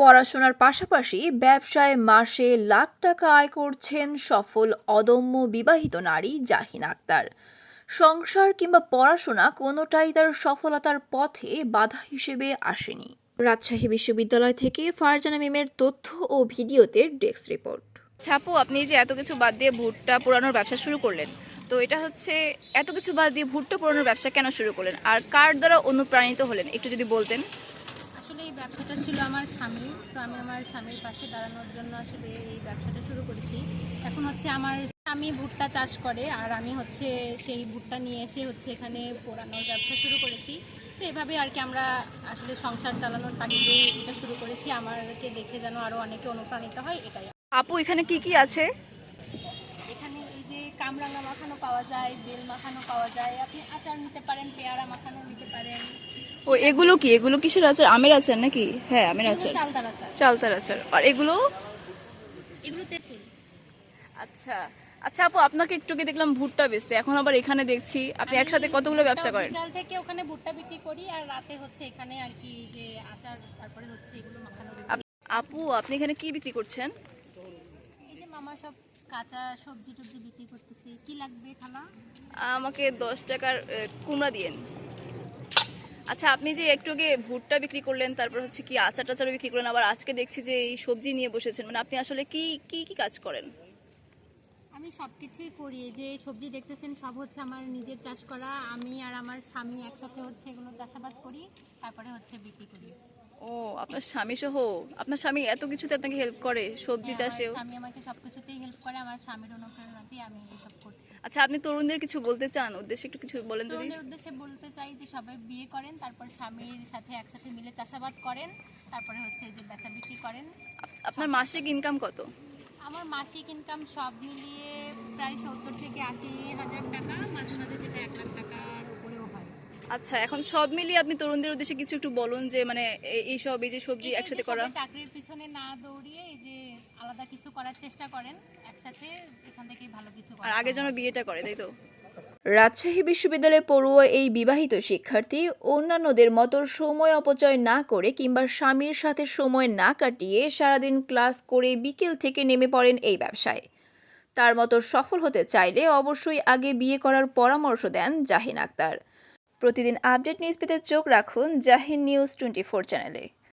পড়াশোনার পাশাপাশি ব্যবসায় মাসে লাখ টাকা আয় করছেন সফল অদম্য বিবাহিত নারী জাহিন আক্তার। সংসার কিংবা পড়াশোনা কোনোটাই তার সফলতার পথে বাধা হিসেবে আসেনি। রাজশাহী বিশ্ববিদ্যালয় থেকে ফারজানা মিমের তথ্য ও ভিডিওতে ডেস্ক রিপোর্ট। ছাপু, আপনি যে এত কিছু বাদ দিয়ে ভুট্টা পোড়ানোর ব্যবসা শুরু করলেন, তো এটা হচ্ছে এত কিছু বাদ দিয়ে ভুট্টা পোড়ানোর ব্যবসা কেন শুরু করলেন আর কার দ্বারা অনুপ্রাণিত হলেন, একটু যদি বলতেন। আসলে এই ব্যবসাটা ছিল আমার স্বামীর, তো আমি আমার স্বামীর পাশে দাঁড়ানোর জন্য আসলে এই ব্যবসাটা শুরু করেছি। এখন হচ্ছে আমার স্বামী ভুট্টা চাষ করে আর আমি হচ্ছে সেই ভুট্টা নিয়ে এসে হচ্ছে এখানে পোড়ানোর ব্যবসা শুরু করেছি। তো এভাবে আর কি আমরা আসলে সংসার চালানোর তাগিদে এটা শুরু করেছি। আমাকে দেখে যেন আরও অনেকে অনুপ্রাণিত হয়, এটাই। আপু, এখানে কি কি আছে? এখানে এই যে কামরাঙা মাখানো পাওয়া যায়, বেল মাখানো পাওয়া যায়, আপনি আচার নিতে পারেন, পেয়ারা মাখানো নিতে পারেন। ও, এগুলো কি? এগুলো কিসের আচার? আমের আচার নাকি? হ্যাঁ, আমের আচার। চালতার আচার। চালতার আচার। আর এগুলো? এগুলো তেঁতুল। আচ্ছা আচ্ছা আপু, আপনাকে একটু কি দেখলাম ভুট্টা বেচতে, এখন আবার এখানে দেখছি আপনি একসাথে কতগুলো ব্যবসা করেন? বিকাল থেকে ওখানে ভুট্টা বিক্রি করি আর রাতে হচ্ছে এখানে আর কি যে আচার, তারপরে হচ্ছে এগুলো মাখানো। আপু, আপনি এখানে কি বিক্রি করছেন? এই যে মামা সব কাঁচা সবজি টবজি বিক্রি করতেছি। কি লাগবে খালা? আমাকে 10 টাকার কুমড়া দিয়েন। আচ্ছা, আপনি যে একটু আগে ভুট্টা বিক্রি করলেন, তারপর হচ্ছে কি আচার টাচারও বিক্রি করলেন, আবার আজকে দেখছি যে এই সবজি নিয়ে বসেছেন, মানে আপনি আসলে কি কি কি কাজ করেন? আমি সব কিছুই করি। যে সবজি দেখতেছেন সব হচ্ছে আমার নিজের চাষ করা। আমি আর আমার স্বামী একসাথে হচ্ছে এগুলো চাষাবাদ করি, তারপরে হচ্ছে বিক্রি করি। ও, আপনার স্বামী সহ? আপনার স্বামী এত কিছুতে আপনাকে হেল্প করে, সবজি হ্যাঁ, চাষেও? আমার স্বামী আমাকে সব কিছুতেই হেল্প করে। আমার স্বামীর অনুপ্রেরণাতেই আমি এসব করছি। আচ্ছা, আপনি তরুণদের কিছু বলতে চান, উদ্দেশ্যে একটু কিছু বলেন যদি। তরুণদের উদ্দেশ্যে বলতে চাই যে সবাই বিয়ে করেন, তারপর স্বামীর সাথে একসাথে মিলে চাষাবাদ করেন, তারপরে হচ্ছে এই যে বেচা বিক্রি করেন। আপনার মাসিক ইনকাম কত? আমার মাসিক ইনকাম সব মিলিয়ে প্রায় 70 থেকে 80 হাজার টাকা, মাঝে মাঝে সেটা 1 লাখ টাকার উপরেও হয়। আচ্ছা, এখন সব মিলিয়ে আপনি তরুণদের উদ্দেশ্যে কিছু একটু বলুন যে মানে এই যে সবজি এই যে একসাথে করা। সবাই চাকরির পিছনে না দৌড়িয়ে এই যে আলাদা কিছু করার চেষ্টা করেন, একসাথে এখান থেকেই ভালো কিছু আর করা আগে যেন সম্ভব। বিয়েটা করে, তাই তো? রাজশাহী বিশ্ববিদ্যালয়ে পড়ুয়া এই বিবাহিত শিক্ষার্থী অন্যান্যদের মতো সময় অপচয় না করে কিংবা স্বামীর সাথে সময় না কাটিয়ে সারাদিন ক্লাস করে বিকেল থেকে নেমে পড়েন এই ব্যবসায়। তার মতো সফল হতে চাইলে অবশ্যই আগে বিয়ে করার পরামর্শ দেন জাহিন আক্তার। প্রতিদিন আপডেট নিউজ পেতে চোখ রাখুন জাহিন নিউজ 24 চ্যানেলে।